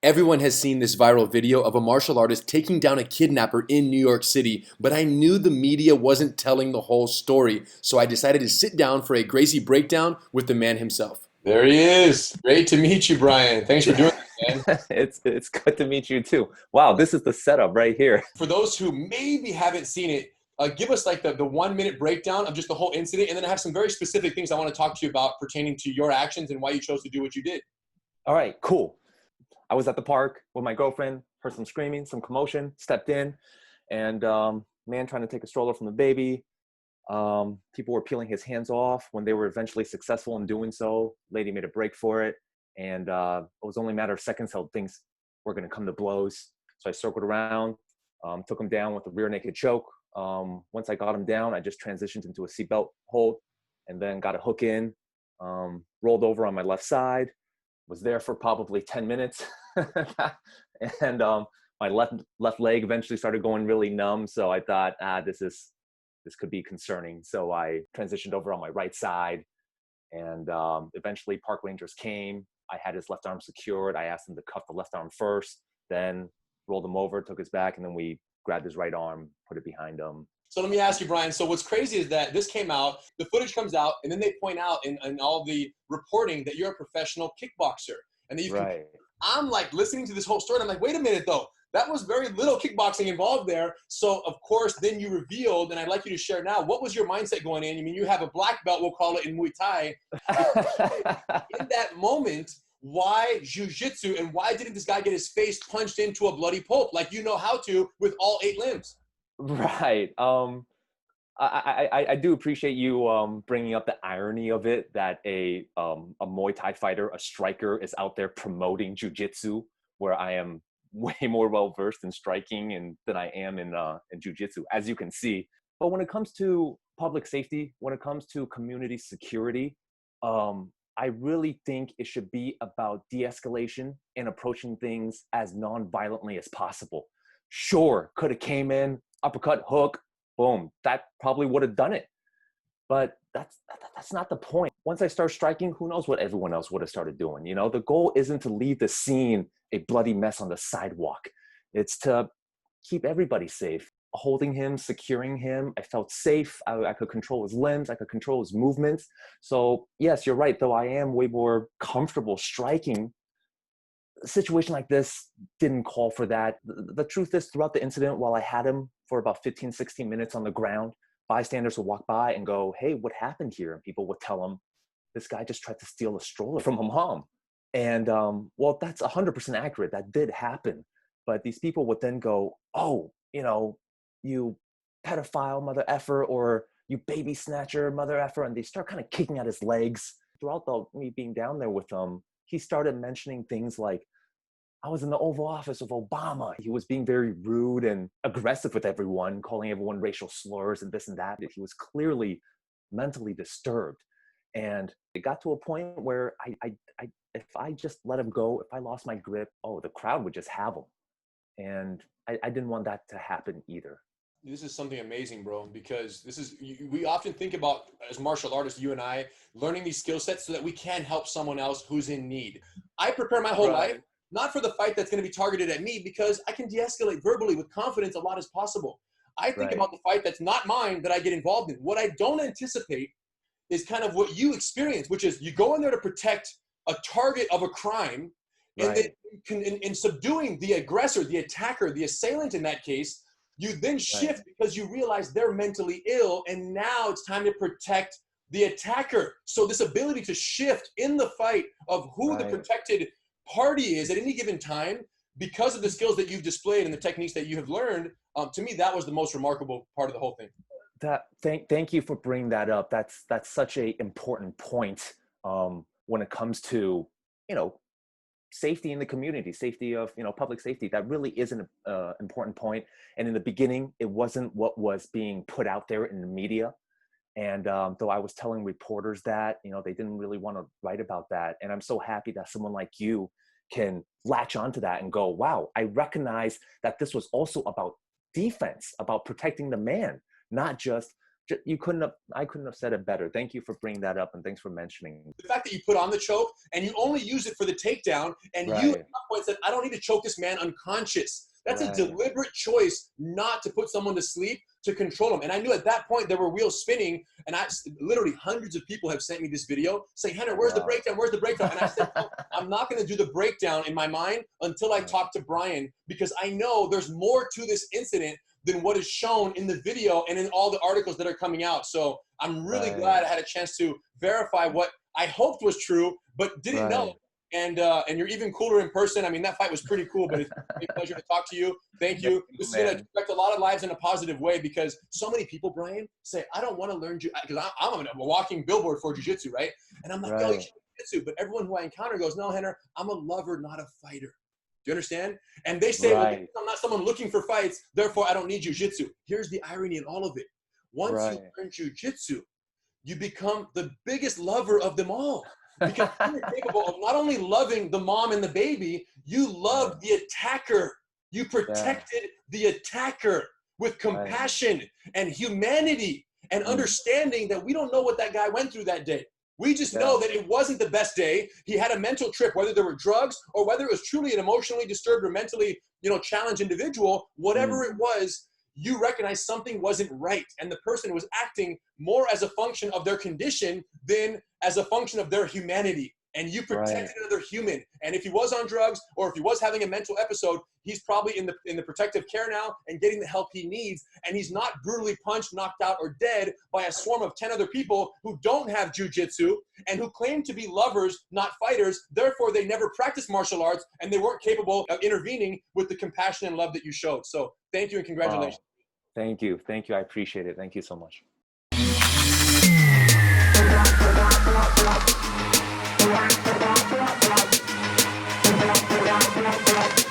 Everyone has seen this viral video of a martial artist taking down a kidnapper in New York City, but I knew the media wasn't telling the whole story, so I decided to sit down for a Gracie Breakdown with the man himself. There he is. Great to meet you, Brian. Thanks for doing this, man. It's good to meet you too. Wow, this is the setup right here. For those who maybe haven't seen it, give us like the 1 minute breakdown of just the whole incident, and then I have some very specific things I want to talk to you about pertaining to your actions and why you chose to do what you did. All right, cool. I was at the park with my girlfriend, heard some screaming, some commotion, stepped in, and man trying to take a stroller from the baby. People were peeling his hands off. When they were eventually successful in doing so, lady made a break for it, and it was only a matter of seconds till things were going to come to blows. So I circled around, took him down with a rear naked choke. Once I got him down, I just transitioned into a seatbelt hold, and then got a hook in, rolled over on my left side, was there for probably 10 minutes. And my left leg eventually started going really numb. So I thought, this could be concerning. So I transitioned over on my right side, and eventually park rangers came. I had his left arm secured. I asked him to cuff the left arm first, then rolled him over, took his back, and then we grabbed his right arm, put it behind him. So let me ask you, Brian. So what's crazy is that this came out, the footage comes out, and then they point out in all the reporting that you're a professional kickboxer. And then Right. I'm like listening to this whole story. And I'm like, wait a minute though. That was very little kickboxing involved there. So of course, then you revealed, and I'd like you to share now, what was your mindset going in? I mean, you have a black belt, we'll call it in Muay Thai. In that moment, why jiu-jitsu, and why didn't this guy get his face punched into a bloody pulp like you know how to with all 8 limbs? Right. I do appreciate you bringing up the irony of it, that a Muay Thai fighter, a striker, is out there promoting jiu-jitsu, where I am way more well versed in striking than I am in jiu-jitsu, as you can see. But when it comes to public safety, when it comes to community security, I really think it should be about de-escalation and approaching things as non-violently as possible. Sure, could have came in, uppercut, hook, boom, that probably would have done it. But that's not the point. Once I start striking, who knows what everyone else would have started doing. You know, the goal isn't to leave the scene a bloody mess on the sidewalk. It's to keep everybody safe. Holding him, securing him, I felt safe. I could control his limbs. I could control his movements. So yes, you're right, though I am way more comfortable striking. A situation like this didn't call for that. The truth is, throughout the incident, while I had him for about 15, 16 minutes on the ground, bystanders would walk by and go, "Hey, what happened here?" And people would tell them, "This guy just tried to steal a stroller from a mom." And well, that's 100% accurate. That did happen. But these people would then go, "Oh, you pedophile mother effer," or "you baby snatcher mother effer," and they start kind of kicking at his legs. Throughout me being down there with him, he started mentioning things like, "I was in the Oval Office of Obama." He was being very rude and aggressive with everyone, calling everyone racial slurs and this and that. He was clearly mentally disturbed. And it got to a point where if I just let him go, if I lost my grip, the crowd would just have him. And I didn't want that to happen either. This is something amazing, bro, because we often think about, as martial artists, you and I, learning these skill sets so that we can help someone else who's in need. I prepare my whole life, not for the fight that's going to be targeted at me, because I can de-escalate verbally with confidence a lot as possible. I think about the fight that's not mine that I get involved in. What I don't anticipate is kind of what you experience, which is you go in there to protect a target of a crime, and then in subduing the aggressor, the attacker, the assailant in that case, you then shift because you realize they're mentally ill, and now it's time to protect the attacker. So this ability to shift in the fight of who the protected party is at any given time, because of the skills that you've displayed and the techniques that you have learned, to me, that was the most remarkable part of the whole thing. Thank you for bringing that up. That's such a important point when it comes to, safety in the community, safety of, public safety. That really is an important point. And in the beginning, it wasn't what was being put out there in the media. And though I was telling reporters that, they didn't really want to write about that. And I'm so happy that someone like you can latch onto that and go, wow, I recognize that this was also about defense, about protecting the man, not just I couldn't have said it better. Thank you for bringing that up, and thanks for mentioning. The fact that you put on the choke and you only use it for the takedown, and you at some point said, I don't need to choke this man unconscious. That's a deliberate choice not to put someone to sleep, to control him. And I knew at that point there were wheels spinning, and literally hundreds of people have sent me this video saying, Rener, where's the breakdown? Where's the breakdown? And I said, no, I'm not going to do the breakdown in my mind until I talk to Brian, because I know there's more to this incident than what is shown in the video and in all the articles that are coming out. So I'm really glad I had a chance to verify what I hoped was true, but didn't know. And you're even cooler in person. I mean, that fight was pretty cool, but it's a pleasure to talk to you. Thank you. This is going to affect a lot of lives in a positive way, because so many people, Brian, say, I don't want to learn jiu-jitsu, because I'm a walking billboard for jiu-jitsu, right? And I'm like, yo, you should jiu-jitsu. But everyone who I encounter goes, no, Rener, I'm a lover, not a fighter. Do you understand? And they say, well, I'm not someone looking for fights, therefore I don't need jiu-jitsu. Here's the irony in all of it. Once you learn jiu-jitsu, you become the biggest lover of them all. Because you're capable of not only loving the mom and the baby, you loved the attacker. You protected the attacker with compassion and humanity and understanding that we don't know what that guy went through that day. We just know that it wasn't the best day. He had a mental trip, whether there were drugs or whether it was truly an emotionally disturbed or mentally, challenged individual. Whatever it was, you recognize something wasn't right, and the person was acting more as a function of their condition than as a function of their humanity. And you protected another human. And if he was on drugs, or if he was having a mental episode, he's probably in the protective care now and getting the help he needs. And he's not brutally punched, knocked out, or dead by a swarm of 10 other people who don't have jiu-jitsu and who claim to be lovers, not fighters. Therefore, they never practiced martial arts, and they weren't capable of intervening with the compassion and love that you showed. So thank you and congratulations. Wow. Thank you. Thank you. I appreciate it. Thank you so much. We'll be right back.